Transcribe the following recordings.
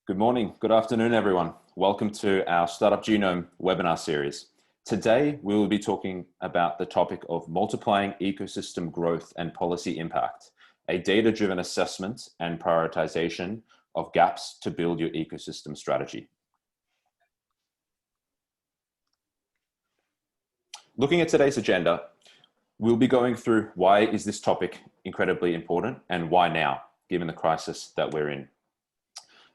Good morning, good afternoon, everyone. Welcome to our Startup Genome webinar series. Today, we will be talking about the topic of multiplying ecosystem growth and policy impact, a data-driven assessment and prioritization of gaps to build your ecosystem strategy. Looking at today's agenda, we'll be going through why is this topic incredibly important and why now, given the crisis that we're in.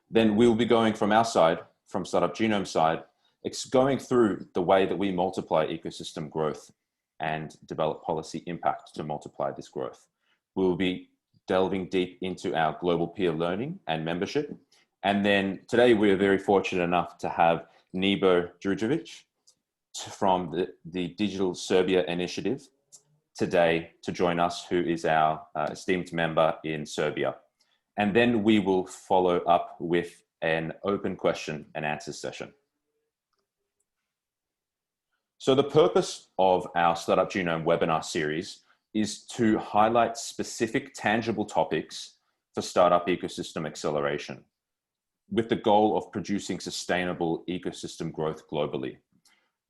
Then we'll be going from our side, from Startup Genome side, it's going through the way that we multiply ecosystem growth and develop policy impact to multiply this growth. We'll be delving deep into our global peer learning and membership. And then today we are very fortunate enough to have Nebo Djurdjevic from the Digital Serbia Initiative today to join us, who is our esteemed member in Serbia. And then we will follow up with an open question and answer session. So the purpose of our Startup Genome webinar series is to highlight specific tangible topics for startup ecosystem acceleration, with the goal of producing sustainable ecosystem growth globally.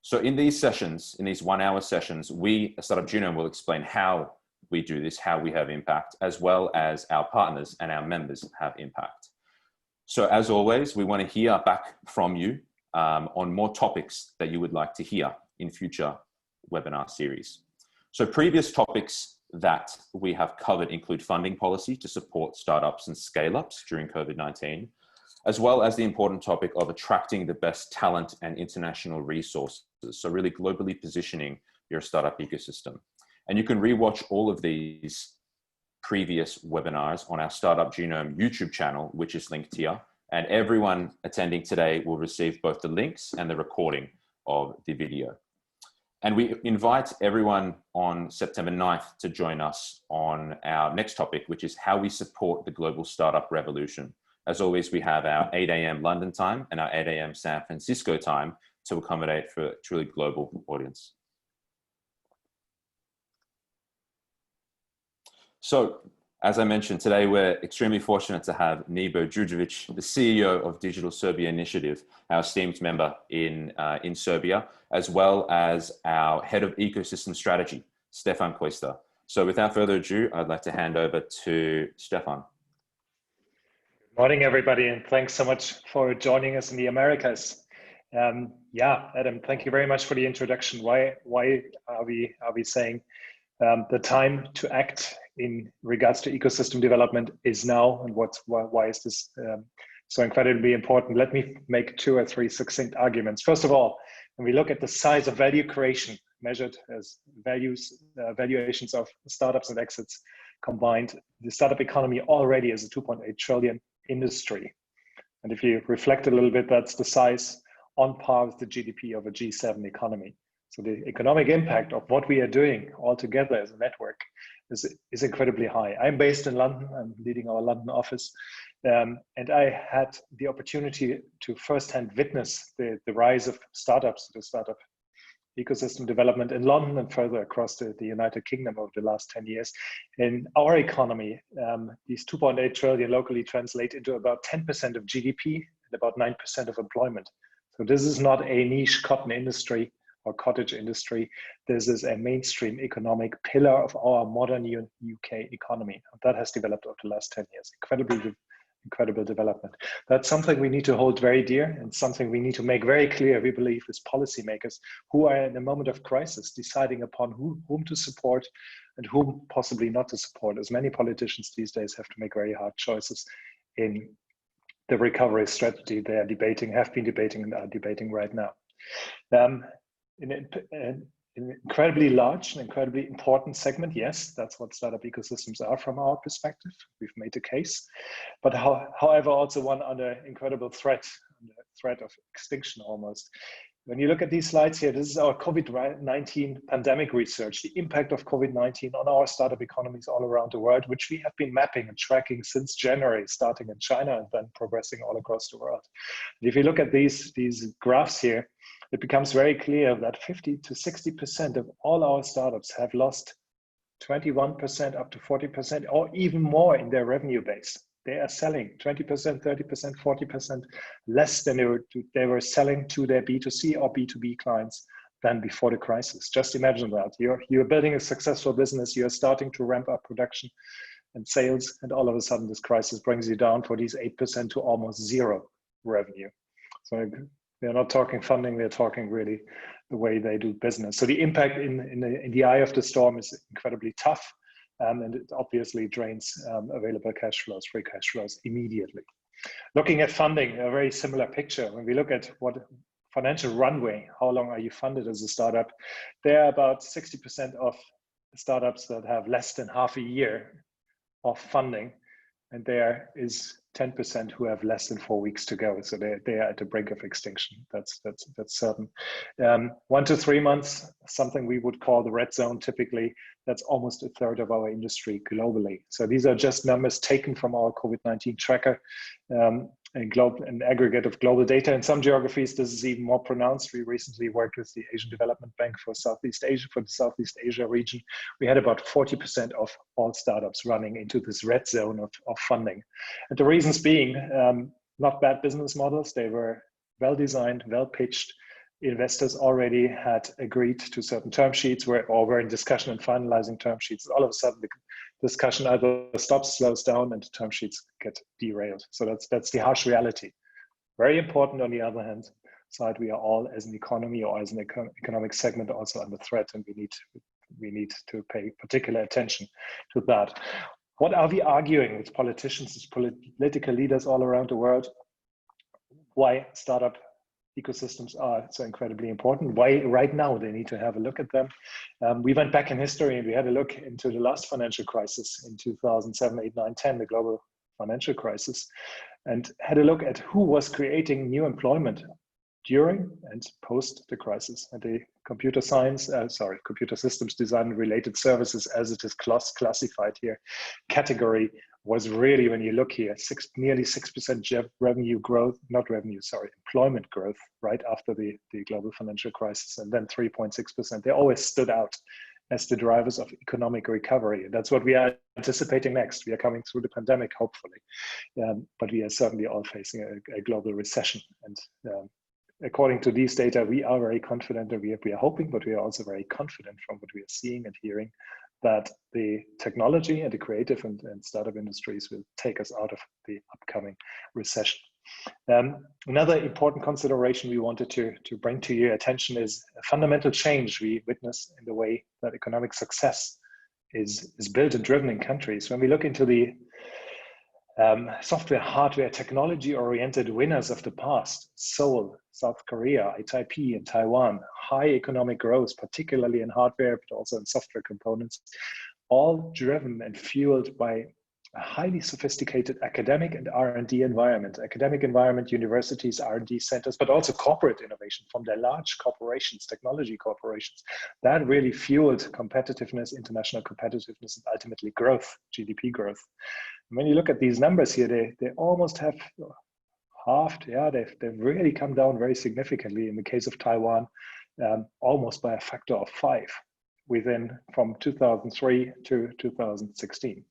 So in these sessions, in these 1 hour sessions, we at Startup Genome will explain how we do this, how we have impact, as well as our partners and our members have impact. So as always, we want to hear back from you on more topics that you would like to hear in future webinar series. So previous topics that we have covered include funding policy to support startups and scale-ups during COVID-19, as well as the important topic of attracting the best talent and international resources. So really globally positioning your startup ecosystem. And you can rewatch all of these previous webinars on our Startup Genome YouTube channel, which is linked here. And everyone attending today will receive both the links and the recording of the video. And we invite everyone on September 9th to join us on our next topic, which is how we support the global startup revolution. As always, we have our 8 a.m. London time and our 8 a.m. San Francisco time to accommodate for a truly global audience. So, as I mentioned, today we're extremely fortunate to have Nebo Djurdjevic, the CEO of Digital Serbia Initiative, our esteemed member in Serbia, as well as our head of ecosystem strategy, Stephan Kuester. So without further ado, I'd like to hand over to Stephan. Good morning, everybody, and thanks so much for joining us in the Americas. Yeah, Adam, thank you very much for the introduction. Why are we saying the time to act in regards to ecosystem development is now, and why is this so incredibly important? Let me make 2 or 3 succinct arguments. First of all, when we look at the size of value creation measured as valuations of startups and exits combined, the startup economy already is a 2.8 trillion industry. And if you reflect a little bit, that's the size on par with the GDP of a G7 economy. So the economic impact of what we are doing all together as a network is incredibly high. I'm based in London. I'm leading our London office. And I had the opportunity to firsthand witness the rise of startups, the startup ecosystem development in London and further across the United Kingdom over the last 10 years. In our economy, these 2.8 trillion locally translate into about 10% of GDP and about 9% of employment. So this is not a niche cotton industry or cottage industry. This is a mainstream economic pillar of our modern UK economy. That has developed over the last 10 years. Incredible development. That's something we need to hold very dear and something we need to make very clear, we believe, as policymakers who are in a moment of crisis deciding upon whom to support and whom possibly not to support, as many politicians these days have to make very hard choices in the recovery strategy they are debating, have been debating, and are debating right now. An incredibly large and incredibly important segment, yes, that's what startup ecosystems are from our perspective. We've made a case, but however, also one under incredible threat of extinction almost. When you look at these slides here, this is our COVID-19 pandemic research, the impact of COVID-19 on our startup economies all around the world, which we have been mapping and tracking since January, starting in China and then progressing all across the world. And if you look at these graphs here, it becomes very clear that 50 to 60% of all our startups have lost 21% up to 40% or even more in their revenue base. They are selling 20%, 30%, 40% less than they were selling to their B2C or B2B clients than before the crisis. Just imagine that. You're building a successful business, you're starting to ramp up production and sales, and all of a sudden this crisis brings you down for these 8% to almost zero revenue. So we're not talking funding, we're talking really the way they do business. So the impact in the eye of the storm is incredibly tough, and it obviously drains available cash flows, free cash flows immediately. Looking at funding, a very similar picture. When we look at what financial runway, how long are you funded as a startup? There are about 60% of startups that have less than half a year of funding, and there is 10% who have less than 4 weeks to go. So they are at the brink of extinction. That's certain. 1 to 3 months, something we would call the red zone. Typically, that's almost a third of our industry globally. So these are just numbers taken from our COVID-19 tracker, an aggregate of global data. In some geographies, this is even more pronounced. We recently worked with the Asian Development Bank for Southeast Asia, for the Southeast Asia region. We had about 40% of all startups running into this red zone of funding. And the reasons being, not bad business models. They were well designed, well pitched. Investors already had agreed to certain term sheets or were in discussion and finalizing term sheets. All of a sudden, the discussion either stops, slows down, and the term sheets get derailed. So that's the harsh reality. Very important, on the other hand side, we are all, as an economy or as an economic segment, also under threat, and we need to pay particular attention to that. What are we arguing with politicians, political leaders all around the world? Why startup ecosystems are so incredibly important, why right now they need to have a look at them. We went back in history and we had a look into the last financial crisis in 2007, 8, 9, 10, the global financial crisis, and had a look at who was creating new employment during and post the crisis. And the computer systems design and related services, as it is classified here, category was really, when you look here, nearly 6% revenue growth, employment growth right after the global financial crisis, and then 3.6%. They always stood out as the drivers of economic recovery. And that's what we are anticipating next. We are coming through the pandemic, hopefully, but we are certainly all facing a global recession. And according to these data, we are very confident, and we are hoping, but we are also very confident from what we are seeing and hearing, that the technology and the creative and startup industries will take us out of the upcoming recession. Another important consideration we wanted to bring to your attention is a fundamental change we witness in the way that economic success is built and driven in countries. When we look into the software, hardware, technology-oriented winners of the past, Seoul, South Korea, Taipei, and Taiwan, high economic growth, particularly in hardware, but also in software components, all driven and fueled by a highly sophisticated academic and R&D environment. Academic environment, universities, R&D centers, but also corporate innovation from their large corporations, technology corporations. That really fueled competitiveness, international competitiveness, and ultimately growth, GDP growth. And when you look at these numbers here, they almost have halved. Yeah, they've really come down very significantly. In the case of Taiwan, almost by a factor of 5 from 2003 to 2016.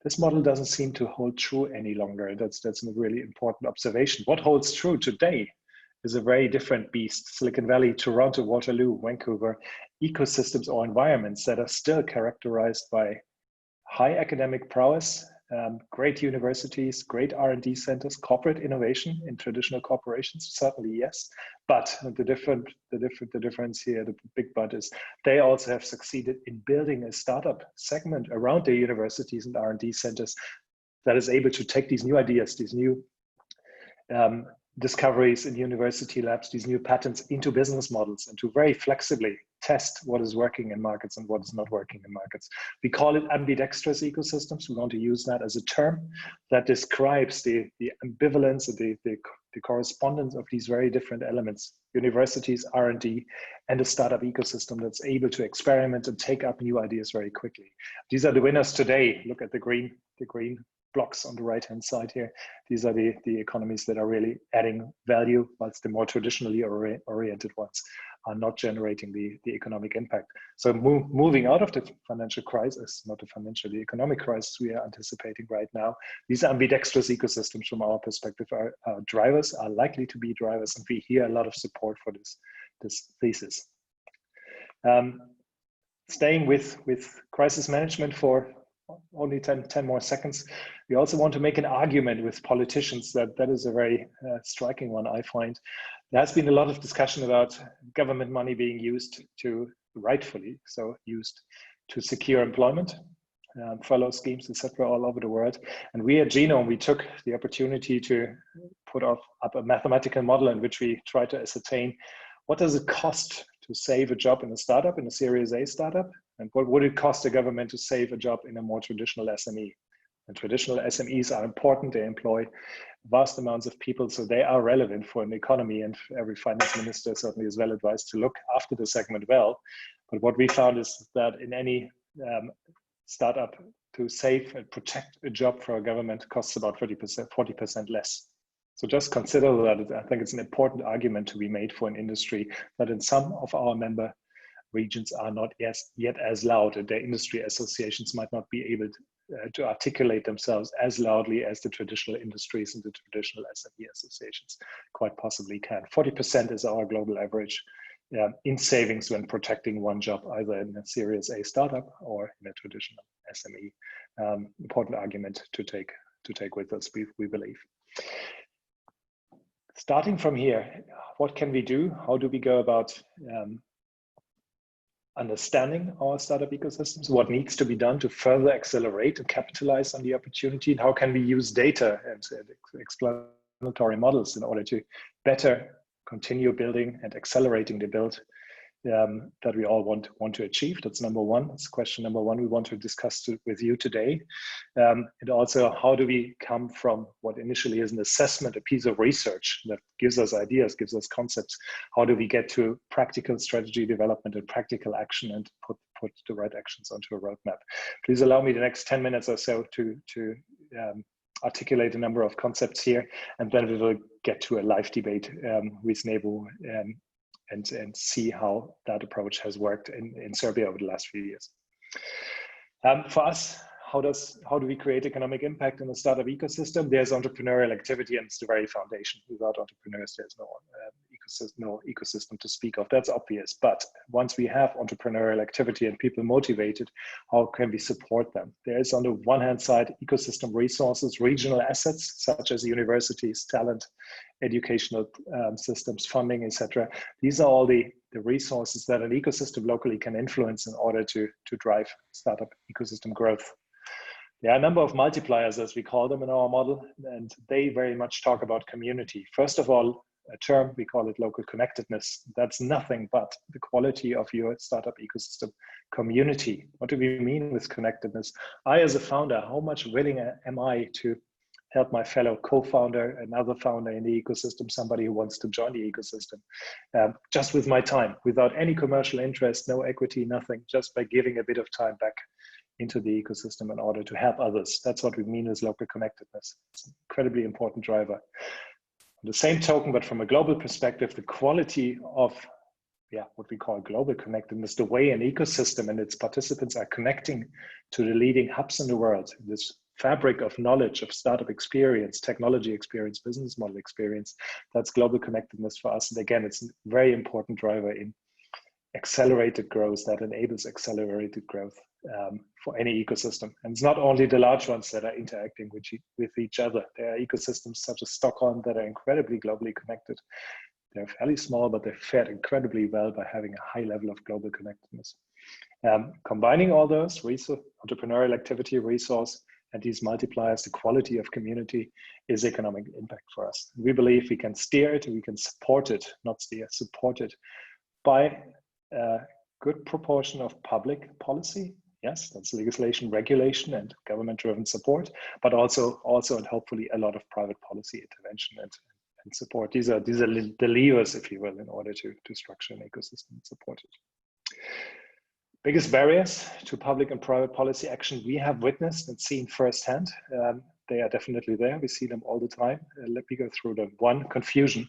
This model doesn't seem to hold true any longer. That's a really important observation. What holds true today is a very different beast. Silicon Valley, Toronto, Waterloo, Vancouver, ecosystems or environments that are still characterized by high academic prowess, great universities, great R&D centers, corporate innovation in traditional corporations, certainly yes. But the difference here, the big but, is they also have succeeded in building a startup segment around their universities and R&D centers that is able to take these new ideas, these new discoveries in university labs, these new patents into business models, and to very flexibly test what is working in markets and what is not working in markets. We call it ambidextrous ecosystems. We want to use that as a term that describes the ambivalence and the correspondence of these very different elements: universities, R&D, and a startup ecosystem that's able to experiment and take up new ideas very quickly. These are the winners today. Look at the green blocks on the right-hand side here. These are the economies that are really adding value, whilst the more traditionally oriented ones are not generating the economic impact. So moving out of the financial crisis, not the financial, the economic crisis we are anticipating right now, these ambidextrous ecosystems from our perspective are drivers, are likely to be drivers, and we hear a lot of support for this thesis. Staying with crisis management for only 10 more seconds, we also want to make an argument with politicians that is a very striking one, I find. There has been a lot of discussion about government money being used to, rightfully so, used to secure employment, furlough schemes, etc., all over the world. And we at Genome, we took the opportunity to put up a mathematical model in which we try to ascertain what does it cost to save a job in a startup, in a Series A startup, and what would it cost the government to save a job in a more traditional SME? And traditional SMEs are important. They employ vast amounts of people, so they are relevant for an economy, and every finance minister certainly is well advised to look after the segment well. But what we found is that in any startup, to save and protect a job for a government costs about 40% less. So just consider that. I think it's an important argument to be made for an industry that in some of our member regions are not yet as loud, and their industry associations might not be able to articulate themselves as loudly as the traditional industries and the traditional SME associations quite possibly can. 40% is our global average in savings when protecting one job, either in a Series A startup or in a traditional SME. Important argument to take with us, we believe. Starting from here, what can we do? How do we go about understanding our startup ecosystems? What needs to be done to further accelerate and capitalize on the opportunity? And how can we use data and explanatory models in order to better continue building and accelerating the build that we all want to achieve? That's number one. That's question number one we want to discuss with you today. And also, how do we come from what initially is an assessment, a piece of research that gives us ideas, gives us concepts? How do we get to practical strategy development and practical action and put the right actions onto a roadmap? Please allow me the next 10 minutes or so to articulate a number of concepts here, and then we will get to a live debate with Nebo and see how that approach has worked in Serbia over the last few years. For us, how do we create economic impact in the startup ecosystem? There's entrepreneurial activity, and it's the very foundation. Without entrepreneurs, there's no ecosystem to speak of. That's obvious. But once we have entrepreneurial activity and people motivated, how can we support them? There is, on the one hand side, ecosystem resources, regional assets such as universities, talent, educational systems, funding, etc. These are all the resources that an ecosystem locally can influence in order to drive startup ecosystem growth. There are a number of multipliers, as we call them in our model, and they very much talk about community. First of all, a term, we call it local connectedness. That's nothing but the quality of your startup ecosystem community. What do we mean with connectedness? I, as a founder, how much willing am I to help my fellow co-founder, another founder in the ecosystem, somebody who wants to join the ecosystem, just with my time, without any commercial interest, no equity, nothing, just by giving a bit of time back into the ecosystem in order to help others. That's what we mean with local connectedness. It's an incredibly important driver. On the same token, but from a global perspective, the quality of what we call global connectedness, the way an ecosystem and its participants are connecting to the leading hubs in the world, this fabric of knowledge, of startup experience, technology experience, business model experience, that's global connectedness for us. And again, it's a very important driver in accelerated growth that enables accelerated growth for any ecosystem. And it's not only the large ones that are interacting with each other. There are ecosystems such as Stockholm that are incredibly globally connected. They're fairly small, but they're fared incredibly well by having a high level of global connectedness. Combining all those entrepreneurial activity, resource, and these multipliers, the quality of community is economic impact for us. We believe we can steer it, we can support it, not steer, support it by a good proportion of public policy. Yes, that's legislation, regulation, and government-driven support, but also and hopefully a lot of private policy intervention and support. These are the levers, if you will, in order to structure an ecosystem and support it. Biggest barriers to public and private policy action we have witnessed and seen firsthand. They are definitely there. We see them all the time. Let me go through them. One, confusion.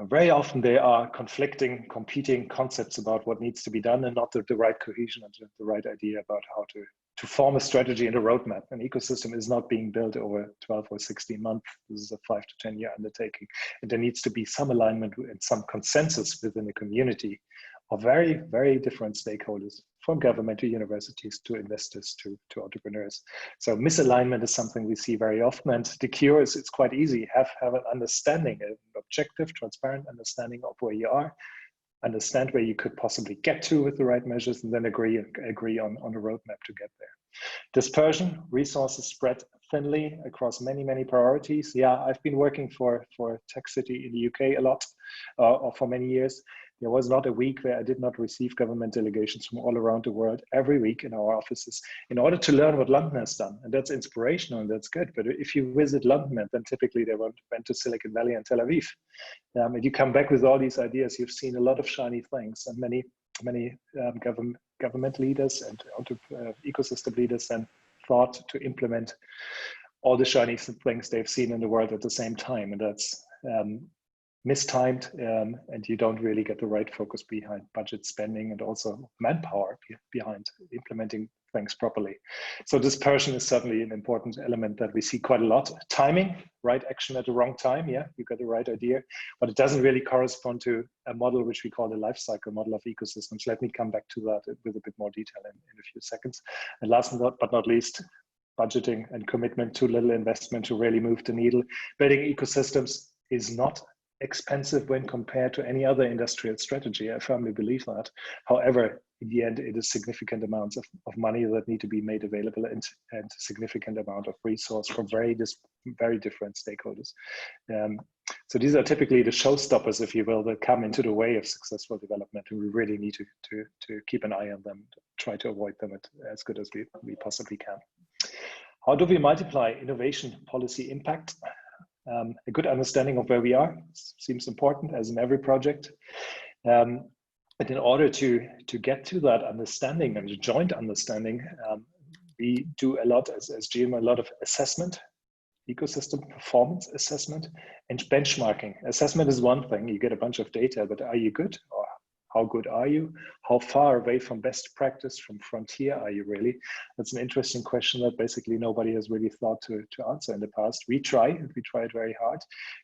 Very often there are conflicting, competing concepts about what needs to be done, and not the right cohesion and the right idea about how to form a strategy and a roadmap. An ecosystem is not being built over 12 or 16 months. This is a 5 to 10 year undertaking. And there needs to be some alignment and some consensus within the community of very, very different stakeholders, from government to universities to investors to entrepreneurs. So misalignment is something we see very often, and the cure is it's quite easy. Have an understanding, an objective, transparent understanding of where you are, understand where you could possibly get to with the right measures, and then agree on a roadmap to get there. Dispersion, resources spread thinly across many priorities. Yeah, I've been working for Tech City in the UK a lot, or for many years. There was not a week where I did not receive government delegations from all around the world every week in our offices in order to learn what London has done. And that's inspirational and that's good. But if you visit London, then typically they went to Silicon Valley and Tel Aviv. And you come back with all these ideas, you've seen a lot of shiny things, and many government leaders and ecosystem leaders then thought to implement all the shiny things they've seen in the world at the same time. And that's mistimed, and you don't really get the right focus behind budget spending and also manpower behind implementing things properly. So dispersion is certainly an important element that we see quite a lot. Timing, right action at the wrong time. Yeah, you got the right idea, but it doesn't really correspond to a model which we call the lifecycle model of ecosystems. Let me come back to that with a bit more detail in a few seconds. And last but not least, budgeting and commitment, too little investment to really move the needle. Building ecosystems is not expensive when compared to any other industrial strategy. I firmly believe that. However, in the end, it is significant amounts of money that need to be made available, and significant amount of resource from very different stakeholders. So these are typically the showstoppers, if you will, that come into the way of successful development, and we really need to keep an eye on them, try to avoid them as good as we possibly can. How do we multiply innovation policy impact? A good understanding of where we are seems important, as in every project. But in order to get to that understanding and a joint understanding, we do a lot as GM, a lot of assessment, ecosystem performance assessment, and benchmarking. Assessment is one thing, you get a bunch of data, but are you good? Or how good are you? How far away from best practice, from frontier are you really? That's an interesting question that basically nobody has really thought to answer in the past. We try, and we try it very hard,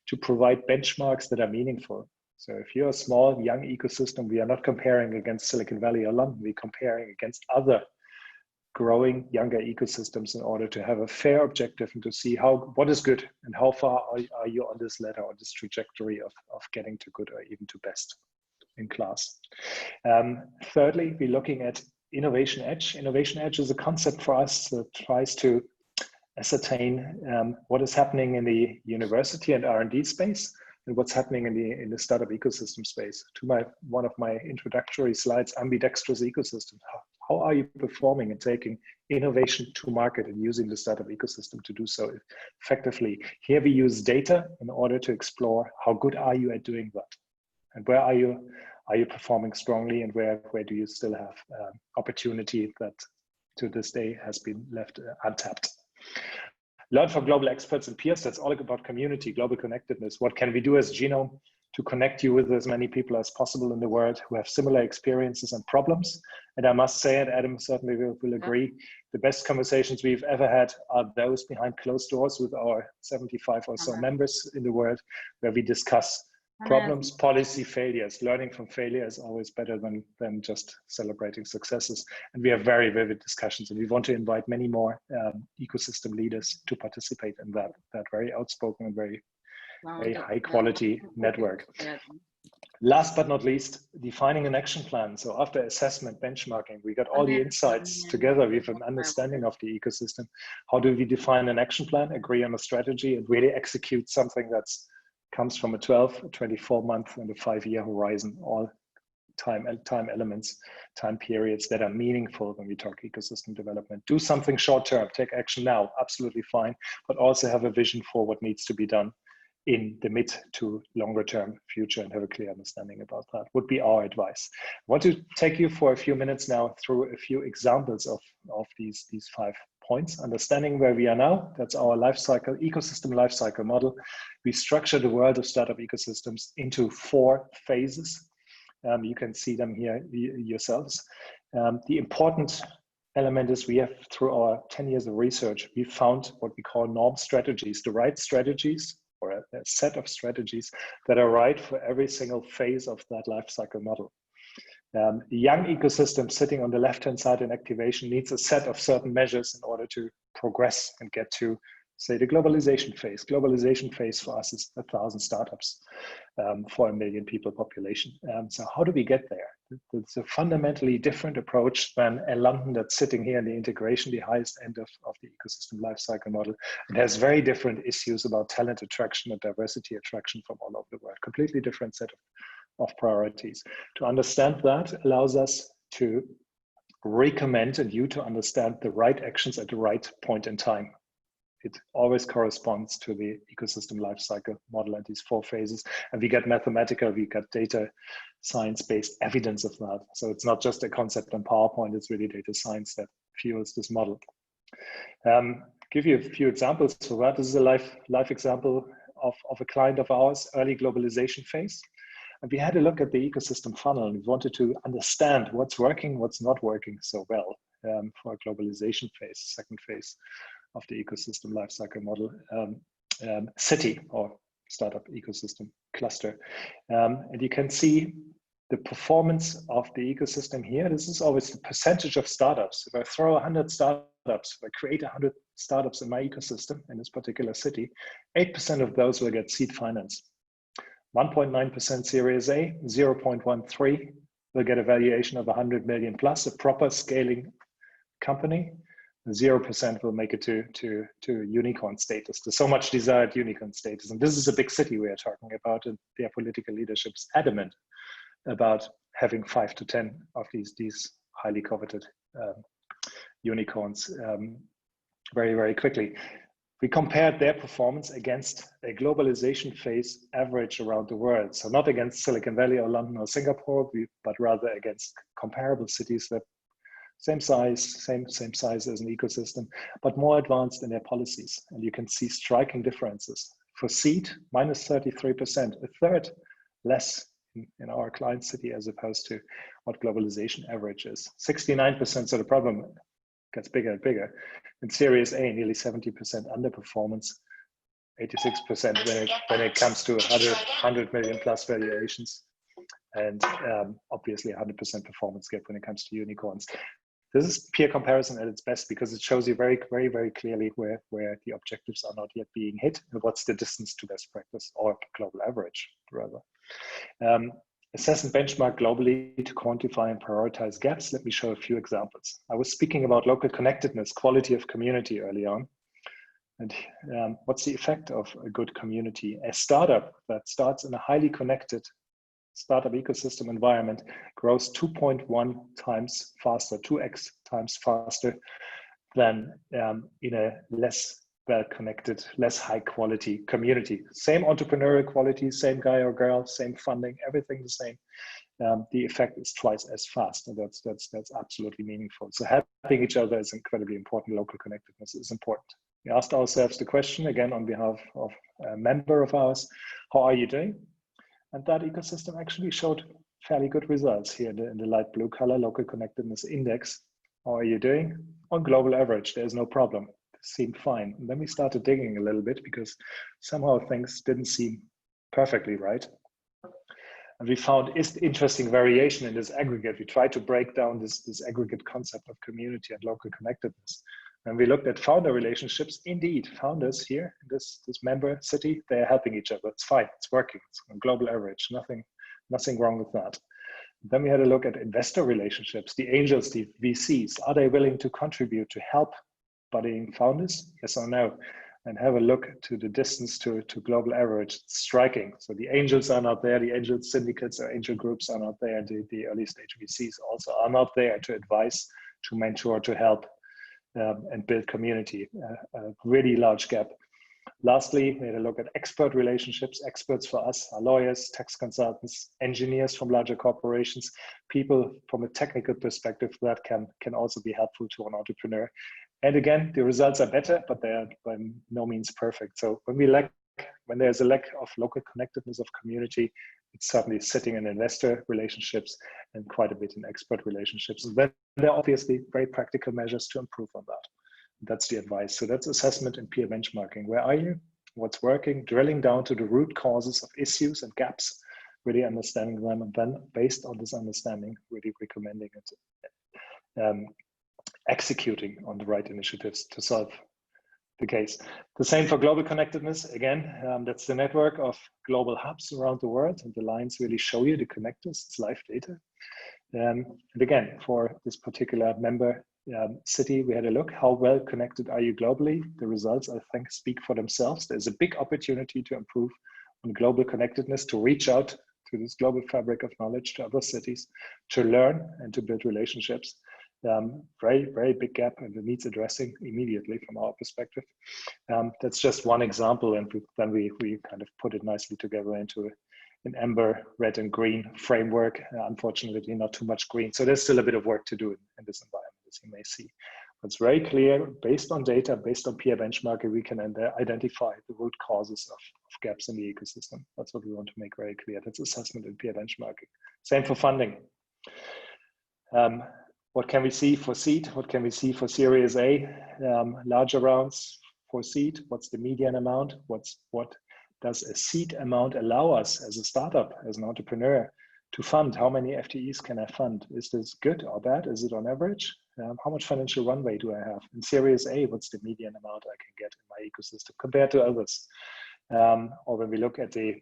to provide benchmarks that are meaningful. So if you're a small, young ecosystem, we are not comparing against Silicon Valley or London, we're comparing against other growing younger ecosystems in order to have a fair objective and to see what is good and how far are you on this ladder, on this trajectory of getting to good or even to best in class. Thirdly, we're looking at innovation edge. Innovation edge is a concept for us that tries to ascertain what is happening in the university and R&D space, and what's happening in the startup ecosystem space. To one of my introductory slides, ambidextrous ecosystem. How are you performing and taking innovation to market and using the startup ecosystem to do so effectively? Here we use data in order to explore how good are you at doing that, and where are you performing strongly, and where do you still have opportunity that to this day has been left untapped. Learn from global experts and peers. That's all about community, global connectedness. What can we do as Genome to connect you with as many people as possible in the world who have similar experiences and problems? And I must say, and Adam certainly will agree, the best conversations we've ever had are those behind closed doors with our 75 or so members in the world, where we discuss problems, policy, failures. Learning from failure is always better than just celebrating successes. And we have very vivid discussions, and we want to invite many more ecosystem leaders to participate in that very outspoken and very high quality network. Last but not least, defining an action plan. So after assessment, benchmarking, we got all the insights together. We have an understanding of the ecosystem. How do we define an action plan, agree on a strategy, and really execute something that's comes from a 12, 24-month and a 5-year horizon, all time elements, time periods that are meaningful when we talk ecosystem development. Do something short-term, take action now, absolutely fine, but also have a vision for what needs to be done in the mid to longer term future and have a clear understanding about that would be our advice. I want to take you for a few minutes now through a few examples of these 5 points. Understanding where we are now, that's our lifecycle, ecosystem lifecycle model. We structure the world of startup ecosystems into 4 phases. You can see them here yourselves. The important element is we have, through our 10 years of research, we found what we call norm strategies, the right strategies, or a set of strategies that are right for every single phase of that lifecycle model. The young ecosystem sitting on the left-hand side in activation needs a set of certain measures in order to progress and get to, say, the globalization phase. Globalization phase for us is 1,000 startups for 1 million people population. So how do we get there? It's a fundamentally different approach than a London that's sitting here in the integration, the highest end of the ecosystem lifecycle model. It has very different issues about talent attraction and diversity attraction from all over the world. Completely different set of priorities. To understand that allows us to recommend and you to understand the right actions at the right point in time. It always corresponds to the ecosystem lifecycle model and these 4 phases. And we get mathematical, we get data science-based evidence of that. So it's not just a concept on PowerPoint, it's really data science that fuels this model. Give you a few examples for that. This is a live example of a client of ours, early globalization phase. And we had a look at the ecosystem funnel and we wanted to understand what's working, what's not working so well for a globalization phase, second phase of the ecosystem lifecycle model, city or startup ecosystem cluster. And you can see the performance of the ecosystem here. This is always the percentage of startups. If I throw 100 startups, if I create 100 startups in my ecosystem in this particular city, 8% of those will get seed finance. 1.9% Series A, 0.13 will get a valuation of 100 million plus, a proper scaling company. 0% will make it to unicorn status, to so much desired unicorn status. And this is a big city we are talking about, and their political leadership is adamant about having 5 to 10 of these highly coveted unicorns very, very quickly. We compared their performance against a globalization phase average around the world. So not against Silicon Valley or London or Singapore, but rather against comparable cities that same size as an ecosystem, but more advanced in their policies. And you can see striking differences. For seed, minus 33%, a third less in our client city as opposed to what globalization average is. 69%, so the problem gets bigger and bigger. In Series A, nearly 70% underperformance, 86% when it comes to 100 million plus valuations, and obviously 100% performance gap when it comes to unicorns. This is peer comparison at its best because it shows you very, very, very clearly where the objectives are not yet being hit and what's the distance to best practice or global average, rather. Assess and benchmark globally to quantify and prioritize gaps. Let me show a few examples. I was speaking about local connectedness, quality of community early on. And what's the effect of a good community? A startup that starts in a highly connected startup ecosystem environment grows 2.1 times faster, 2x times faster than in a less well-connected, less high-quality community. Same entrepreneurial quality, same guy or girl, same funding, everything the same. The effect is twice as fast, and that's absolutely meaningful. So helping each other is incredibly important. Local connectedness is important. We asked ourselves the question again on behalf of a member of ours: how are you doing? And that ecosystem actually showed fairly good results here in the light blue color, local connectedness index. How are you doing? On global average, there's no problem. It seemed fine. And then we started digging a little bit because somehow things didn't seem perfectly right. And we found interesting variation in this aggregate. We tried to break down this aggregate concept of community and local connectedness. When we looked at founder relationships, indeed, founders here in this member city, they're helping each other. It's fine, it's working, it's on global average, nothing wrong with that. Then we had a look at investor relationships, the angels, the VCs. Are they willing to contribute to help budding founders? Yes or no? And have a look to the distance to global average. It's striking. So the angels are not there, the angel syndicates or angel groups are not there, the early stage VCs also are not there to advise, to mentor, to help. And build community, a really large gap. Lastly, we had a look at expert relationships. Experts for us are lawyers, tax consultants, engineers from larger corporations, people from a technical perspective that can also be helpful to an entrepreneur. And again, the results are better, but they are by no means perfect. So when there's a lack of local connectedness of community, it's certainly sitting in investor relationships and quite a bit in expert relationships. And then there are obviously very practical measures to improve on that. That's the advice. So that's assessment and peer benchmarking. Where are you? What's working? Drilling down to the root causes of issues and gaps, really understanding them, and then based on this understanding, really recommending it, executing on the right initiatives to solve the case. The same for global connectedness. Again, that's the network of global hubs around the world, and the lines really show you the connectors. It's live data. And again, for this particular member city, we had a look. How well connected are you globally? The results, I think, speak for themselves. There's a big opportunity to improve on global connectedness, to reach out to this global fabric of knowledge to other cities, to learn and to build relationships. Very, very big gap, and it needs addressing immediately from our perspective. That's just one example, and then we kind of put it nicely together into an amber, red, and green framework. Unfortunately, not too much green. So there's still a bit of work to do in this environment, as you may see. But it's very clear, based on data, based on peer benchmarking, we can identify the root causes of gaps in the ecosystem. That's what we want to make very clear. That's assessment and peer benchmarking. Same for funding. What can we see for seed? What can we see for Series A? Larger rounds for seed. What's the median amount? What does a seed amount allow us as a startup, as an entrepreneur, to fund? How many FTEs can I fund? Is this good or bad? Is it on average? How much financial runway do I have? In Series A, what's the median amount I can get in my ecosystem compared to others? Or when we look at the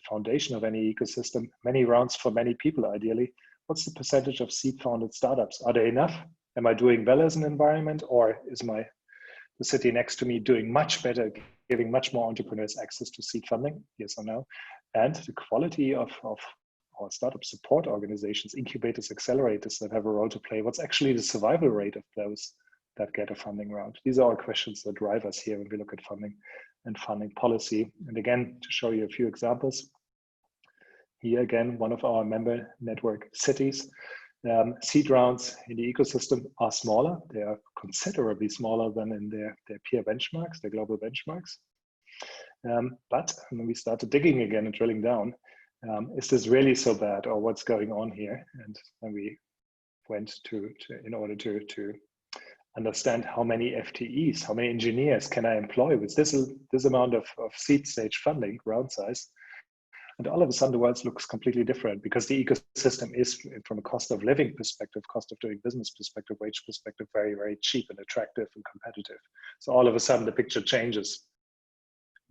foundation of any ecosystem, many rounds for many people, ideally. What's the percentage of seed-founded startups? Are they enough? Am I doing well as an environment, or is the city next to me doing much better, giving much more entrepreneurs access to seed funding? Yes or no? And the quality of our startup support organizations, incubators, accelerators that have a role to play. What's actually the survival rate of those that get a funding round? These are all questions that drive us here when we look at funding and funding policy. And again, to show you a few examples. Here again, one of our member network cities. Seed rounds in the ecosystem are smaller. They are considerably smaller than in their peer benchmarks, their global benchmarks. But when we started digging again and drilling down, is this really so bad, or what's going on here? And then we went in order to understand how many FTEs, how many engineers can I employ with this amount of seed stage funding, round size. And all of a sudden, the world looks completely different, because the ecosystem is, from a cost of living perspective, cost of doing business perspective, wage perspective, very, very cheap and attractive and competitive. So all of a sudden, the picture changes.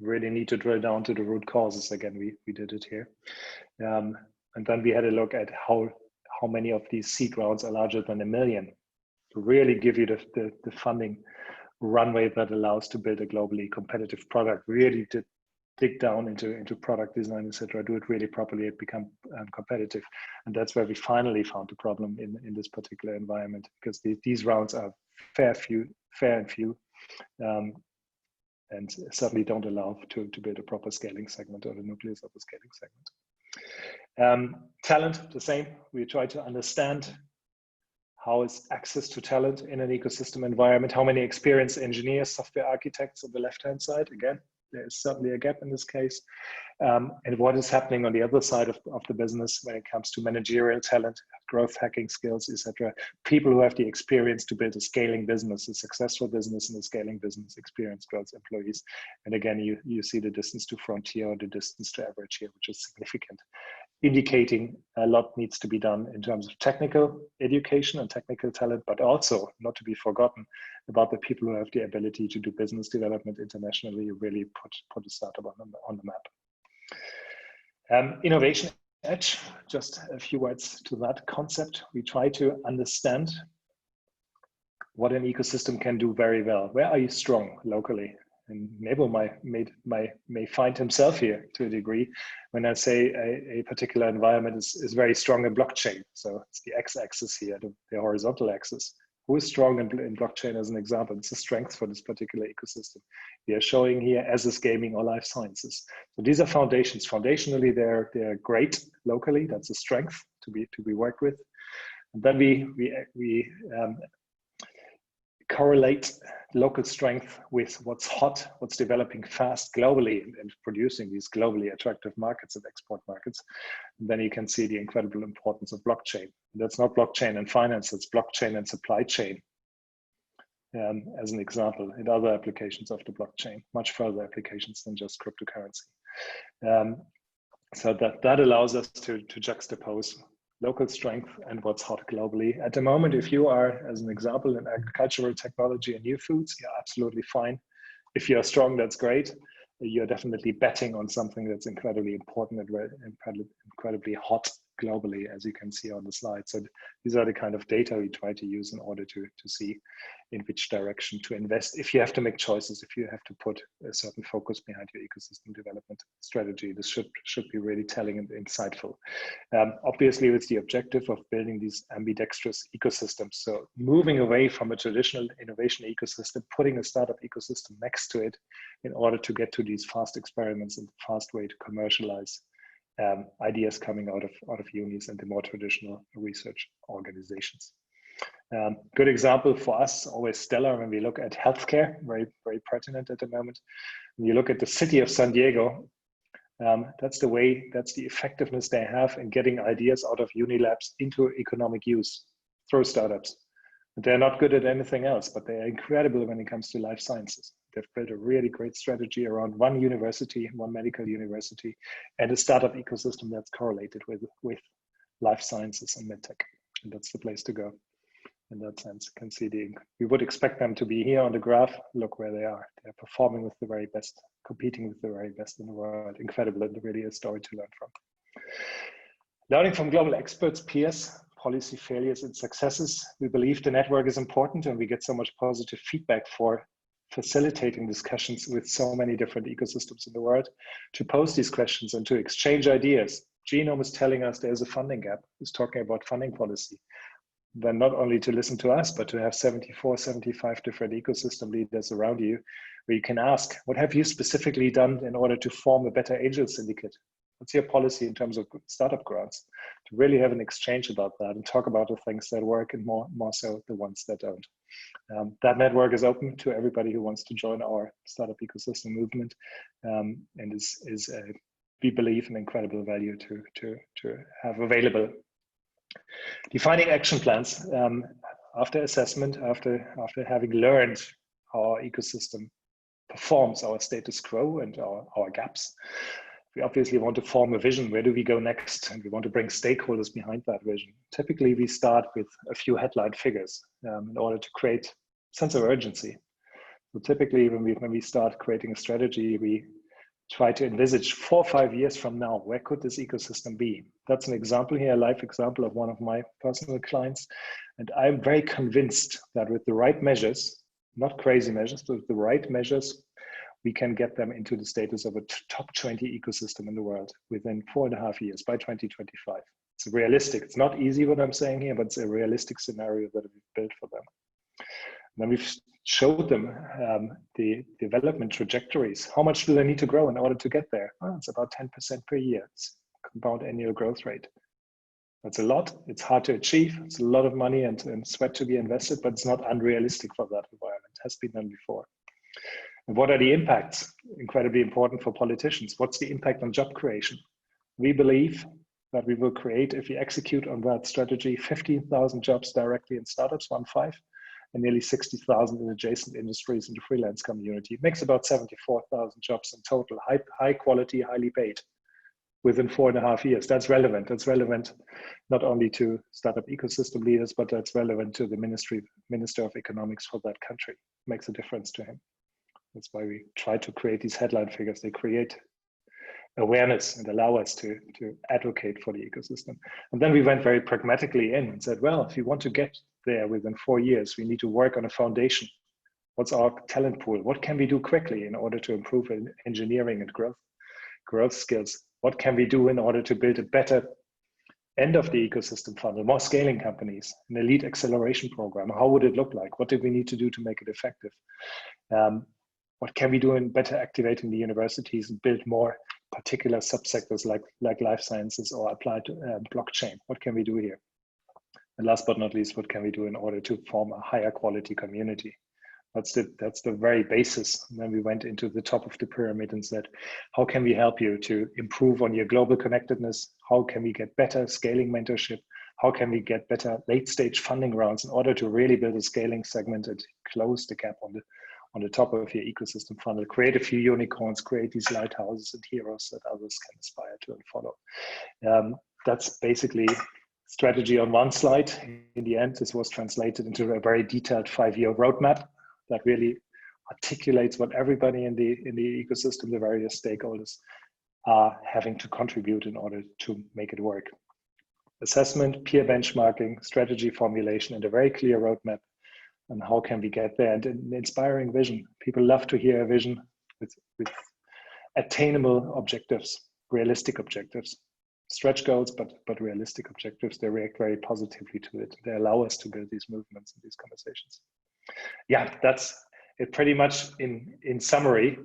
We really need to drill down to the root causes. Again, we did it here. And then we had a look at how many of these seed rounds are larger than $1 million, to really give you the funding runway that allows to build a globally competitive product. Really to dig down into product design, etc., do it really properly, it become competitive. And that's where we finally found the problem in this particular environment, because these rounds are fair and few, and certainly don't allow to build a proper scaling segment, or the nucleus of a scaling segment. Talent, the same. We try to understand how is access to talent in an ecosystem environment, how many experienced engineers, software architects on the left-hand side. Again, there is certainly a gap in this case. And what is happening on the other side of the business when it comes to managerial talent, growth hacking skills, etc. People who have the experience to build a scaling business, a successful business and a scaling business, experienced growth employees. And again, you see the distance to frontier, or the distance to average here, which is significant, indicating a lot needs to be done in terms of technical education and technical talent, but also, not to be forgotten, about the people who have the ability to do business development internationally, really put a startup on the map. Innovation edge, just a few words to that concept. We try to understand what an ecosystem can do very well. Where are you strong locally? And Nebo may find himself here to a degree when I say a particular environment is very strong in blockchain. So it's the x-axis here, the horizontal axis. Who is strong in blockchain as an example? It's a strength for this particular ecosystem. We are showing here as is gaming or life sciences. So these are foundations. Foundationally, they're great locally. That's a strength to be worked with. And then we correlate local strength with what's hot, what's developing fast globally, and producing these globally attractive markets and export markets, and then you can see the incredible importance of blockchain. That's not blockchain and finance, it's blockchain and supply chain. As an example, in other applications of the blockchain, much further applications than just cryptocurrency. So that allows us to juxtapose local strength and what's hot globally. At the moment, if you are, as an example, in agricultural technology and new foods, you're absolutely fine. If you're strong, that's great. You're definitely betting on something that's incredibly important and incredibly hot globally, as you can see on the slide. So these are the kind of data we try to use in order to see in which direction to invest. If you have to make choices, if you have to put a certain focus behind your ecosystem development strategy, this should be really telling and insightful. Obviously, with the objective of building these ambidextrous ecosystems. So moving away from a traditional innovation ecosystem, putting a startup ecosystem next to it in order to get to these fast experiments and fast way to commercialize ideas coming out of unis and the more traditional research organizations. Good example for us, always stellar when we look at healthcare, very, very pertinent at the moment. When you look at the city of San Diego, that's the effectiveness they have in getting ideas out of uni labs into economic use through startups. They're not good at anything else, but they're incredible when it comes to life sciences. They've built a really great strategy around one university, one medical university, and a startup ecosystem that's correlated with life sciences and medtech. And that's the place to go. In that sense, you can see we would expect them to be here on the graph. Look where they are. They're performing with the very best, competing with the very best in the world. Incredible, and really a story to learn from. Learning from global experts, peers, policy failures and successes. We believe the network is important, and we get so much positive feedback for facilitating discussions with so many different ecosystems in the world to pose these questions and to exchange ideas. Genome is telling us there's a funding gap. He's talking about funding policy. Then not only to listen to us, but to have 74, 75 different ecosystem leaders around you, where you can ask, what have you specifically done in order to form a better angel syndicate? What's your policy in terms of startup grants? To really have an exchange about that and talk about the things that work and more so the ones that don't. That network is open to everybody who wants to join our startup ecosystem movement, and is we believe an incredible value to have available. Defining action plans after assessment, after having learned how our ecosystem performs, our status quo and our gaps. We obviously want to form a vision. Where do we go next? And we want to bring stakeholders behind that vision. Typically, we start with a few headline figures in order to create sense of urgency. So typically, when we start creating a strategy, we try to envisage 4 or 5 years from now, where could this ecosystem be? That's an example here, a live example of one of my personal clients. And I'm very convinced that with the right measures, not crazy measures, but with the right measures, we can get them into the status of a top 20 ecosystem in the world within 4.5 years by 2025. It's realistic. It's not easy what I'm saying here, but it's a realistic scenario that we've built for them. And then we've showed them the development trajectories. How much do they need to grow in order to get there? Well, it's about 10% per year. It's compound annual growth rate. That's a lot. It's hard to achieve. It's a lot of money and sweat to be invested, but it's not unrealistic for that environment. It has been done before. And what are the impacts? Incredibly important for politicians. What's the impact on job creation? We believe that we will create, if we execute on that strategy, 15,000 jobs directly in startups, 1.5, and nearly 60,000 in adjacent industries in the freelance community. It makes about 74,000 jobs in total, high quality, highly paid, within 4.5 years. That's relevant. That's relevant not only to startup ecosystem leaders, but that's relevant to the Minister of Economics for that country. It makes a difference to him. That's why we try to create these headline figures. They create awareness and allow us to advocate for the ecosystem. And then we went very pragmatically in and said, well, if you want to get there within 4 years, we need to work on a foundation. What's our talent pool? What can we do quickly in order to improve engineering and growth skills? What can we do in order to build a better end of the ecosystem funnel, more scaling companies, an elite acceleration program? How would it look like? What do we need to do to make it effective? What can we do in better activating the universities and build more particular subsectors like life sciences or applied blockchain? What can we do here? And last but not least, what can we do in order to form a higher quality community? That's the very basis. And then we went into the top of the pyramid and said, how can we help you to improve on your global connectedness? How can we get better scaling mentorship? How can we get better late stage funding rounds in order to really build a scaling segment and close the gap on the top of your ecosystem funnel, create a few unicorns, create these lighthouses and heroes that others can aspire to and follow. That's basically strategy on one slide. In the end, this was translated into a very detailed 5-year roadmap that really articulates what everybody in the ecosystem, the various stakeholders, are having to contribute in order to make it work. Assessment, peer benchmarking, strategy formulation, and a very clear roadmap on how can we get there, and an inspiring vision. People love to hear a vision with attainable objectives, realistic objectives. Stretch goals, but realistic objectives. They react very positively to it. They allow us to build these movements and these conversations. Yeah, that's it pretty much in summary.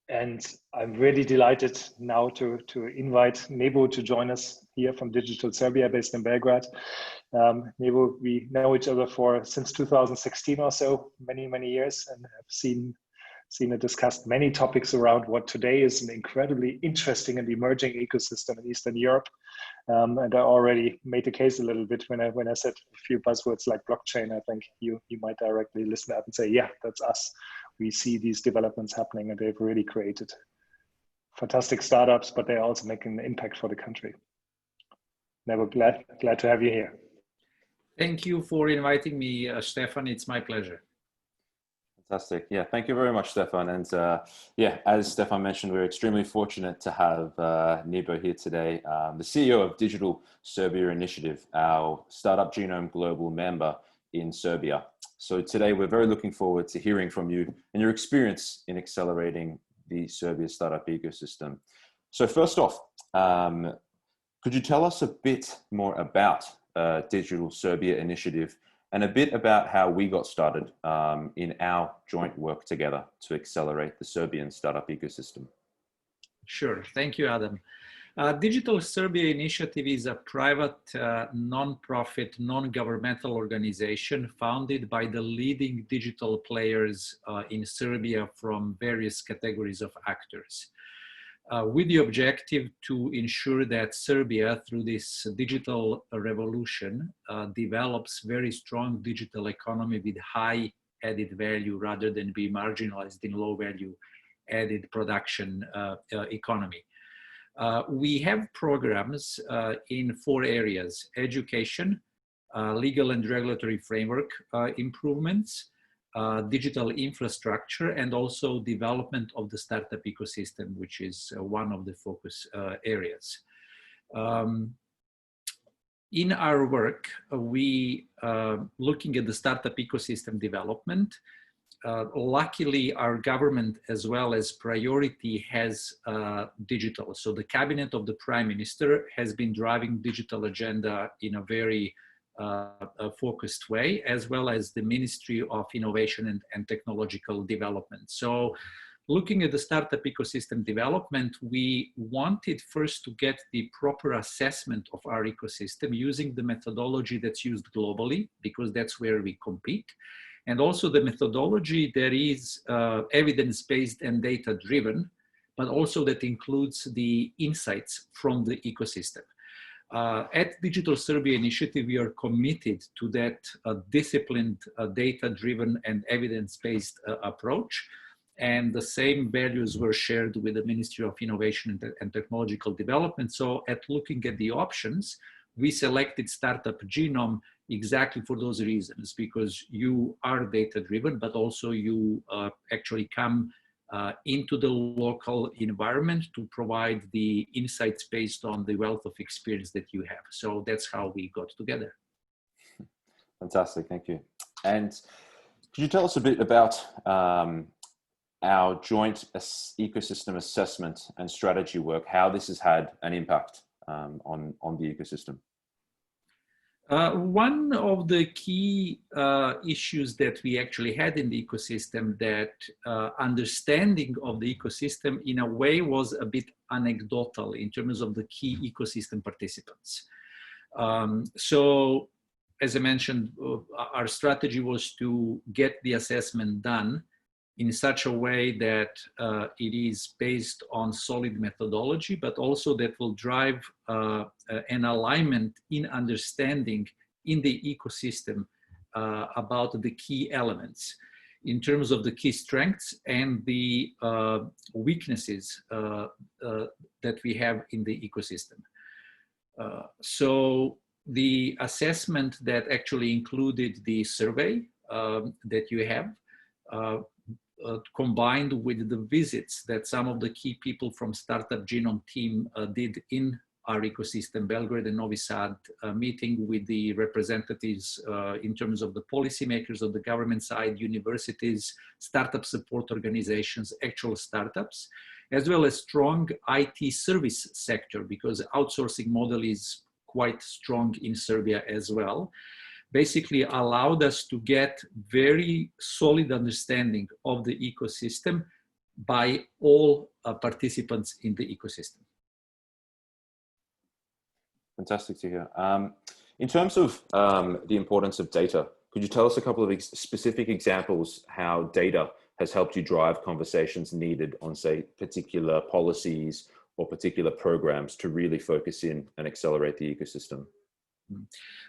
And I'm really delighted now to invite Nebo to join us here from Digital Serbia, based in Belgrade. Nebo, we know each other since 2016 or so, many years, and have seen and discussed many topics around what today is an incredibly interesting and emerging ecosystem in Eastern Europe. And I already made the case a little bit when I said a few buzzwords like blockchain. I think you might directly listen up and say, yeah, that's us. We see these developments happening, and they've really created fantastic startups, but they're also making an impact for the country. Never glad to have you here. Thank you for inviting me, Stephan. It's my pleasure. Fantastic. Yeah, thank you very much, Stephan. And yeah, as Stephan mentioned, we're extremely fortunate to have Nebo here today, the CEO of Digital Serbia Initiative, our Startup Genome Global member in Serbia. So today we're very looking forward to hearing from you and your experience in accelerating the Serbia startup ecosystem. So first off, could you tell us a bit more about Digital Serbia Initiative and a bit about how we got started in our joint work together to accelerate the Serbian startup ecosystem? Sure. Thank you, Adam. Digital Serbia Initiative is a private, non-profit, non-governmental organization founded by the leading digital players in Serbia from various categories of actors, with the objective to ensure that Serbia, through this digital revolution, develops very strong digital economy with high added value rather than be marginalized in low value added production economy. We have programs in 4 areas: education, legal and regulatory framework improvements, digital infrastructure, and also development of the startup ecosystem, which is one of the focus areas. In our work, we looking at the startup ecosystem development. Luckily, our government as well as priority has digital. So the cabinet of the Prime Minister has been driving digital agenda in a very focused way, as well as the Ministry of Innovation and Technological Development. So looking at the startup ecosystem development, we wanted first to get the proper assessment of our ecosystem using the methodology that's used globally, because that's where we compete. And also the methodology that is evidence-based and data-driven, but also that includes the insights from the ecosystem. At Digital Serbia Initiative, we are committed to that disciplined, data-driven and evidence-based approach. And the same values were shared with the Ministry of Innovation and Technological Development. So at looking at the options, we selected Startup Genome exactly for those reasons, because you are data-driven, but also you actually come into the local environment to provide the insights based on the wealth of experience that you have. So that's how we got together. Fantastic, thank you. And could you tell us a bit about our joint ecosystem assessment and strategy work, how this has had an impact on the ecosystem? One of the key issues that we actually had in the ecosystem, that understanding of the ecosystem in a way was a bit anecdotal in terms of the key ecosystem participants. So as I mentioned, our strategy was to get the assessment done in such a way that it is based on solid methodology, but also that will drive an alignment in understanding in the ecosystem about the key elements in terms of the key strengths and the weaknesses that we have in the ecosystem. So the assessment that actually included the survey that you have, combined with the visits that some of the key people from Startup Genome team did in our ecosystem, Belgrade and Novi Sad, meeting with the representatives in terms of the policymakers of the government side, universities, startup support organizations, actual startups, as well as strong IT service sector, because outsourcing model is quite strong in Serbia as well, basically allowed us to get very solid understanding of the ecosystem by all participants in the ecosystem. Fantastic to hear. In terms of the importance of data, could you tell us a couple of specific examples how data has helped you drive conversations needed on, say, particular policies or particular programs to really focus in and accelerate the ecosystem?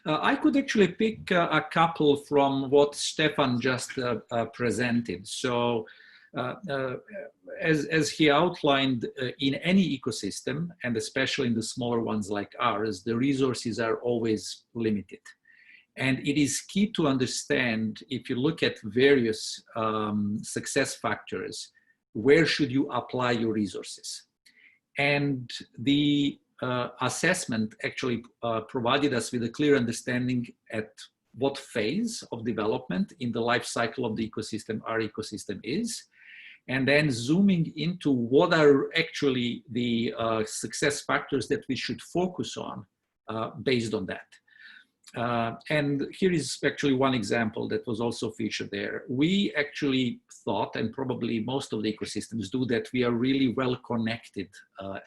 I could actually pick a couple from what Stephan just presented. So as he outlined, in any ecosystem, and especially in the smaller ones like ours, the resources are always limited. And it is key to understand, if you look at various success factors, where should you apply your resources? And the assessment actually provided us with a clear understanding at what phase of development in the life cycle of the ecosystem our ecosystem is, and then zooming into what are actually the success factors that we should focus on based on that. And here is actually one example that was also featured there. We actually thought, and probably most of the ecosystems do, that we are really well connected,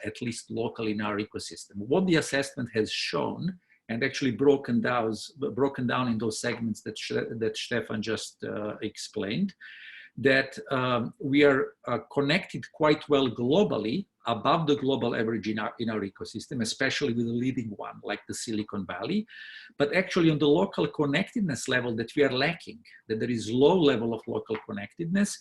at least locally in our ecosystem. What the assessment has shown, and actually broken down in those segments that Stephan just explained, that we are connected quite well globally, above the global average in our ecosystem, especially with the leading one like the Silicon Valley, but actually on the local connectedness level that we are lacking, that there is low level of local connectedness,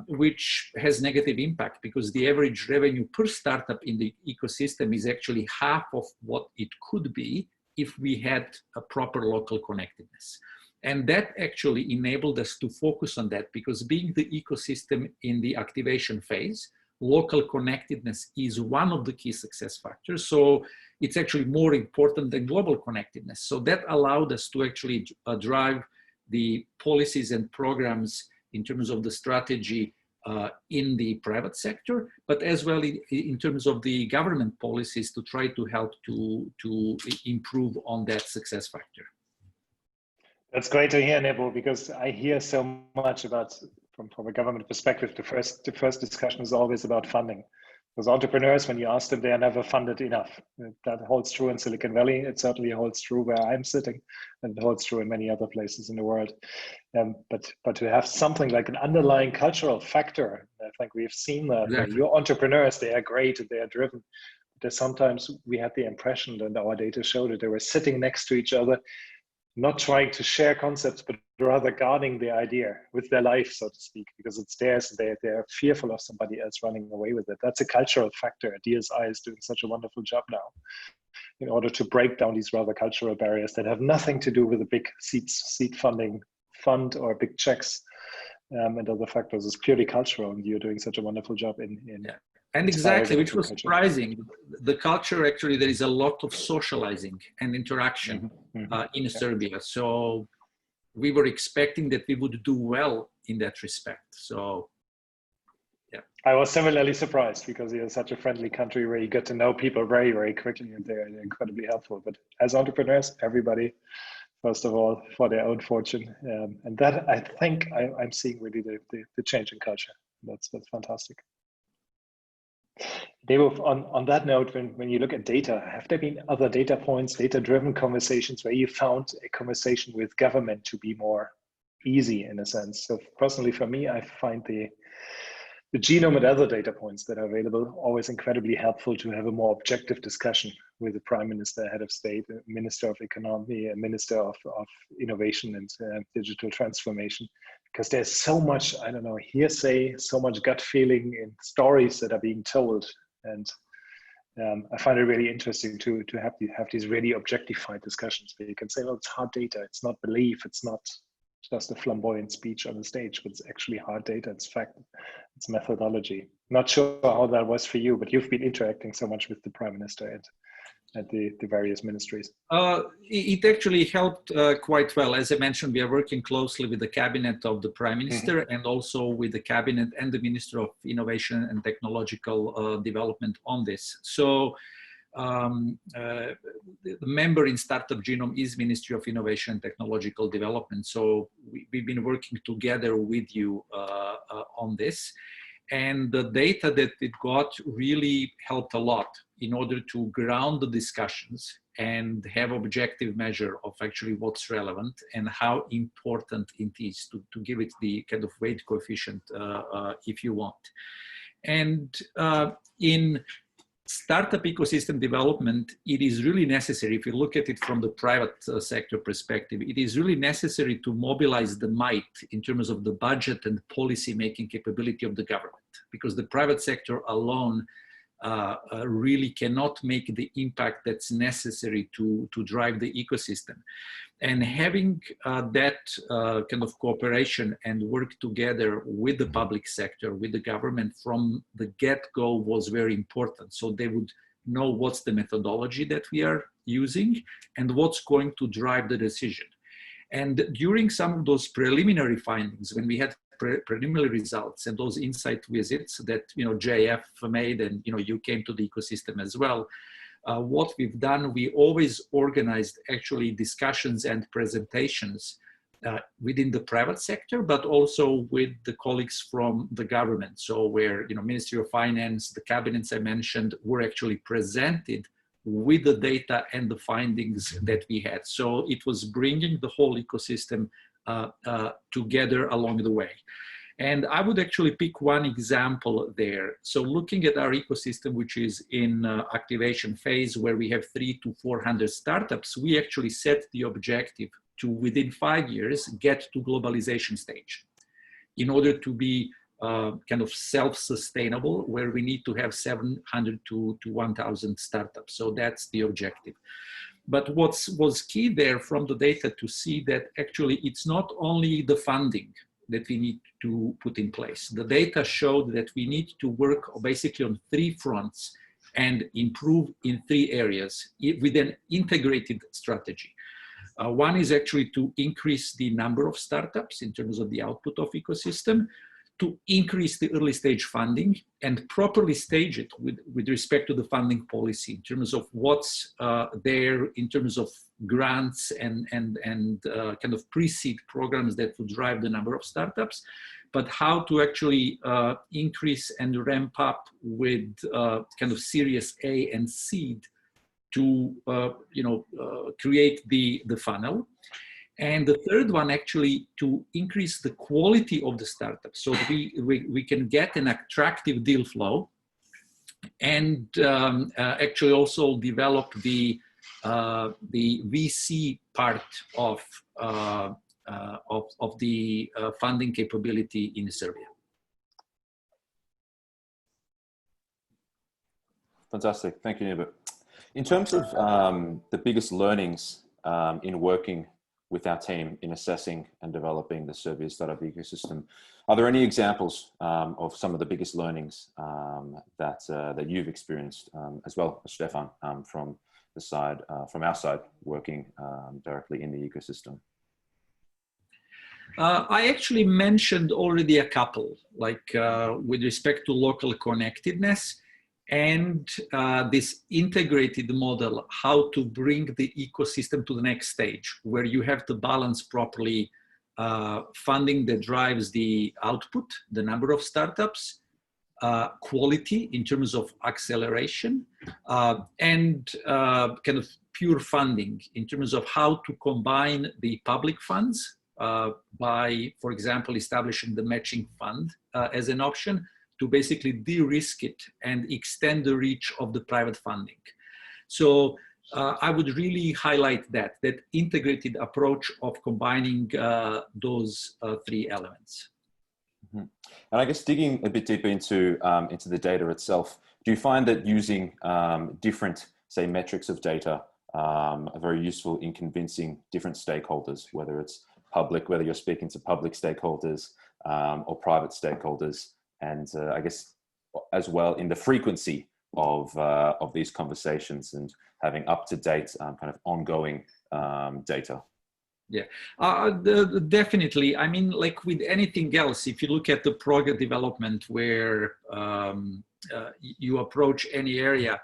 which has negative impact because the average revenue per startup in the ecosystem is actually half of what it could be if we had a proper local connectedness. And that actually enabled us to focus on that, because being the ecosystem in the activation phase, local connectedness is one of the key success factors. So it's actually more important than global connectedness. So that allowed us to actually drive the policies and programs in terms of the strategy in the private sector, but as well in terms of the government policies to try to help to improve on that success factor. That's great to hear, Nebo, because I hear so much about, from a government perspective, the first discussion is always about funding. Because entrepreneurs, when you ask them, they are never funded enough. That holds true in Silicon Valley. It certainly holds true where I'm sitting, and it holds true in many other places in the world. But to have something like an underlying cultural factor, I think we've seen that. Exactly. Your entrepreneurs, they are great and they are driven. But sometimes we had the impression, and our data showed that they were sitting next to each other, not trying to share concepts, but rather guarding the idea with their life, so to speak, because it's theirs. They're fearful of somebody else running away with it. That's a cultural factor. DSI is doing such a wonderful job now in order to break down these rather cultural barriers that have nothing to do with the big seed funding fund or big checks and other factors. It's purely cultural, and you're doing such a wonderful job in yeah. And exactly, which was culture. surprising. The culture, actually, there is a lot of socializing and interaction in Serbia. So we were expecting that we would do well in that respect. So, yeah. I was similarly surprised because you're such a friendly country where you get to know people very, very quickly, and they're incredibly helpful. But as entrepreneurs, everybody, first of all, for their own fortune. And that, I think, I'm seeing really the change in culture. That's fantastic. Nebo, on that note, when you look at data, have there been other data points, data-driven conversations where you found a conversation with government to be more easy in a sense? So personally for me, I find the genome and other data points that are available always incredibly helpful to have a more objective discussion with the Prime Minister, Head of State, Minister of Economy, and Minister of Innovation and Digital Transformation, because there's so much, I don't know, hearsay, so much gut feeling in stories that are being told. And I find it really interesting to have these really objectified discussions where you can say, well, it's hard data, it's not belief, it's not just a flamboyant speech on the stage, but it's actually hard data, it's fact, it's methodology. Not sure how that was for you, but you've been interacting so much with the Prime Minister and the various ministries. It actually helped quite well. As I mentioned, we are working closely with the cabinet of the Prime Minister and also with the cabinet and the Minister of Innovation and Technological Development on this. So the member in Startup Genome is Ministry of Innovation and Technological Development. So we've been working together with you on this. And the data that it got really helped a lot in order to ground the discussions and have objective measure of actually what's relevant and how important it is to give it the kind of weight coefficient if you want. And in startup ecosystem development, it is really necessary, if you look at it from the private sector perspective, it is really necessary to mobilize the might in terms of the budget and policy making capability of the government, because the private sector alone really cannot make the impact that's necessary to drive the ecosystem. And having that kind of cooperation and work together with the public sector, with the government from the get-go was very important. So they would know what's the methodology that we are using and what's going to drive the decision. And during some of those preliminary findings, when we had preliminary results and those insight visits that JF made, and you came to the ecosystem as well, what we've done, we always organized actually discussions and presentations within the private sector, but also with the colleagues from the government. So where Ministry of Finance, the cabinets I mentioned, were actually presented with the data and the findings that we had. So it was bringing the whole ecosystem together along the way. And I would actually pick one example there. So looking at our ecosystem, which is in activation phase, where we have 300 to 400 startups, we actually set the objective to, within 5 years, get to globalization stage in order to be kind of self-sustainable, where we need to have 700 to 1,000 startups. So that's the objective. But what was key there from the data to see that actually it's not only the funding that we need to put in place. The data showed that we need to work basically on 3 fronts and improve in 3 areas with an integrated strategy. One is actually to increase the number of startups in terms of the output of ecosystem, to increase the early stage funding and properly stage it with respect to the funding policy in terms of what's there in terms of grants and kind of pre-seed programs that would drive the number of startups, but how to actually increase and ramp up with kind of Series A and seed to create the funnel. And the third one, actually, to increase the quality of the startup so we can get an attractive deal flow and actually also develop the VC part of the funding capability in Serbia. Fantastic, thank you, Nebo. In terms of the biggest learnings in working with our team in assessing and developing the Serbia startup ecosystem, are there any examples of some of the biggest learnings that you've experienced as well, Stephan, from the side, from our side, working directly in the ecosystem? I actually mentioned already a couple, like with respect to local connectedness and this integrated model, how to bring the ecosystem to the next stage, where you have to balance properly funding that drives the output, the number of startups, quality in terms of acceleration, and kind of pure funding in terms of how to combine the public funds by, for example, establishing the matching fund as an option to basically de-risk it and extend the reach of the private funding. So I would really highlight that integrated approach of combining those three elements. Mm-hmm. And I guess digging a bit deeper into the data itself, do you find that using different, say, metrics of data are very useful in convincing different stakeholders, whether it's public, whether you're speaking to public stakeholders or private stakeholders, and I guess as well in the frequency of these conversations and having up-to-date kind of ongoing data? Yeah, definitely. I mean, like with anything else, if you look at the project development where you approach any area,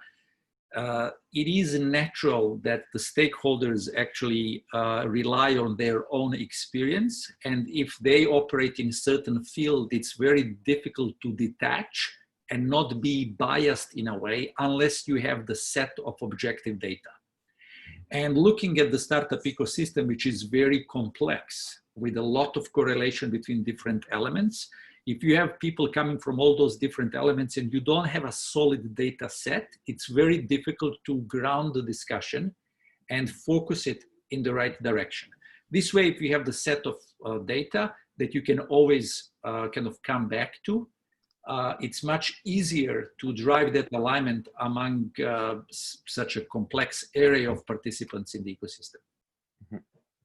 it is natural that the stakeholders actually rely on their own experience. And if they operate in a certain field, it's very difficult to detach and not be biased in a way unless you have the set of objective data. And looking at the startup ecosystem, which is very complex with a lot of correlation between different elements, if you have people coming from all those different elements and you don't have a solid data set, it's very difficult to ground the discussion and focus it in the right direction. This way, if you have the set of data that you can always kind of come back to, it's much easier to drive that alignment among such a complex area of participants in the ecosystem.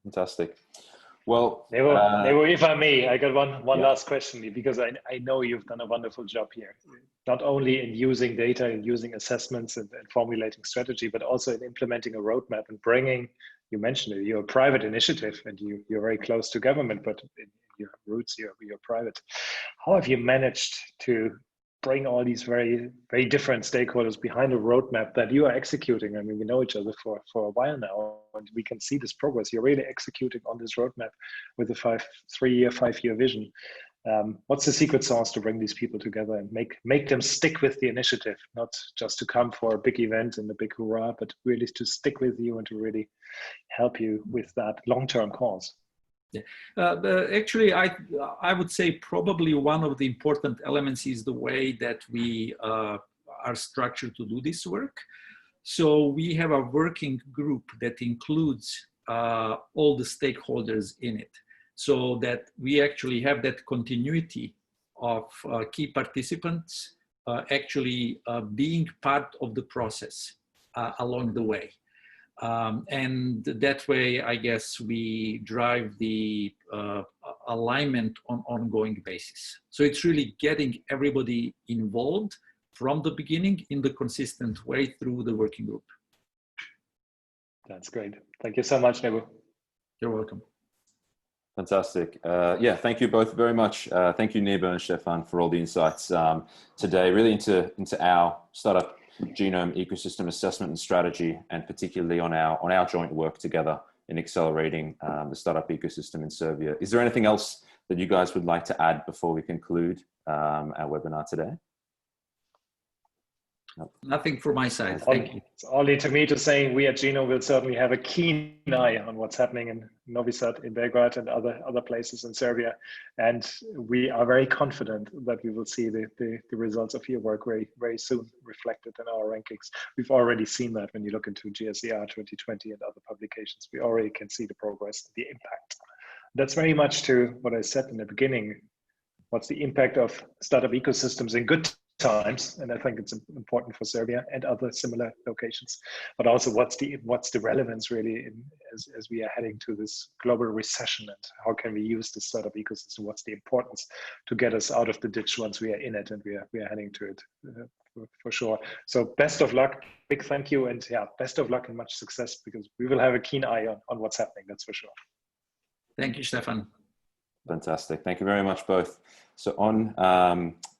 Fantastic. Well, Nebo, if I may, I got one last question, because I know you've done a wonderful job here, not only in using data and using assessments and formulating strategy, but also in implementing a roadmap and bringing, you mentioned it, you're a private initiative and you're very close to government, but in your roots, you're private. How have you managed to bring all these very, very different stakeholders behind a roadmap that you are executing? I mean, we know each other for a while now, and we can see this progress. You're really executing on this roadmap with a 5-year vision. What's the secret sauce to bring these people together and make them stick with the initiative, not just to come for a big event and a big hurrah, but really to stick with you and to really help you with that long-term cause? Yeah. Actually, I would say probably one of the important elements is the way that we are structured to do this work. So we have a working group that includes all the stakeholders in it, so that we actually have that continuity of key participants actually being part of the process along the way. And that way, I guess, we drive the alignment on an ongoing basis. So it's really getting everybody involved from the beginning in the consistent way through the working group. That's great. Thank you so much, Nebo. You're welcome. Fantastic. Yeah, thank you both very much. Thank you, Nebo and Stephan, for all the insights today, really into our startup genome ecosystem assessment and strategy, and particularly on our joint work together in accelerating the startup ecosystem in Serbia. Is there anything else that you guys would like to add before we conclude our webinar today? Nothing from my side. Thank you. It's only to me to say we at Genome will certainly have a keen eye on what's happening in Novi Sad, in Belgrade, and other places in Serbia. And we are very confident that we will see the results of your work very, very soon reflected in our rankings. We've already seen that when you look into GSER 2020 and other publications. We already can see the progress, the impact. That's very much to what I said in the beginning. What's the impact of startup ecosystems in good times, and I think it's important for Serbia and other similar locations, but also what's the relevance really as we are heading to this global recession, and how can we use the startup ecosystem? What's the importance to get us out of the ditch once we are in it, and we are heading to it for sure. So best of luck, big thank you, and yeah, best of luck and much success, because we will have a keen eye on what's happening, that's for sure. Thank you, Stephan. Fantastic. Thank you very much, both. So on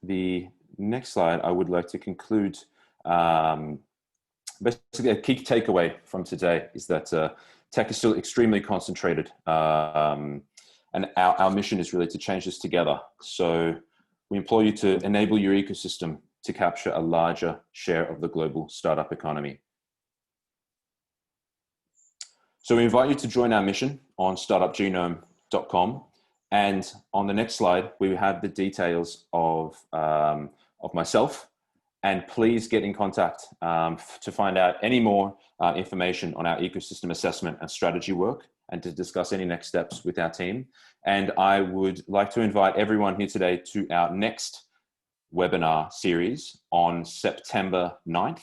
the next slide, I would like to conclude. Basically, a key takeaway from today is that tech is still extremely concentrated, and our mission is really to change this together. So we implore you to enable your ecosystem to capture a larger share of the global startup economy. So we invite you to join our mission on startupgenome.com. And on the next slide, we have the details of myself. And please get in contact to find out any more information on our ecosystem assessment and strategy work, and to discuss any next steps with our team. And I would like to invite everyone here today to our next webinar series on September 9th,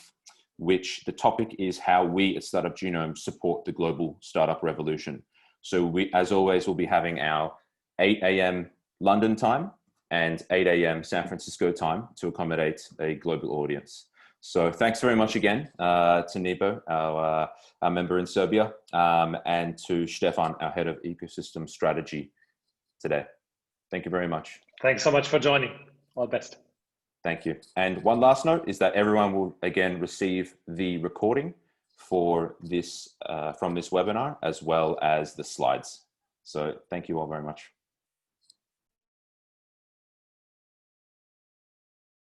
which the topic is how we at Startup Genome support the global startup revolution. So we, as always, will be having our 8 a.m. London time and 8 a.m. San Francisco time to accommodate a global audience. So thanks very much again to Nebo, our member in Serbia, and to Stephan, our head of ecosystem strategy today. Thank you very much. Thanks so much for joining. All the best. Thank you. And one last note is that everyone will again receive the recording for this from this webinar, as well as the slides. So thank you all very much.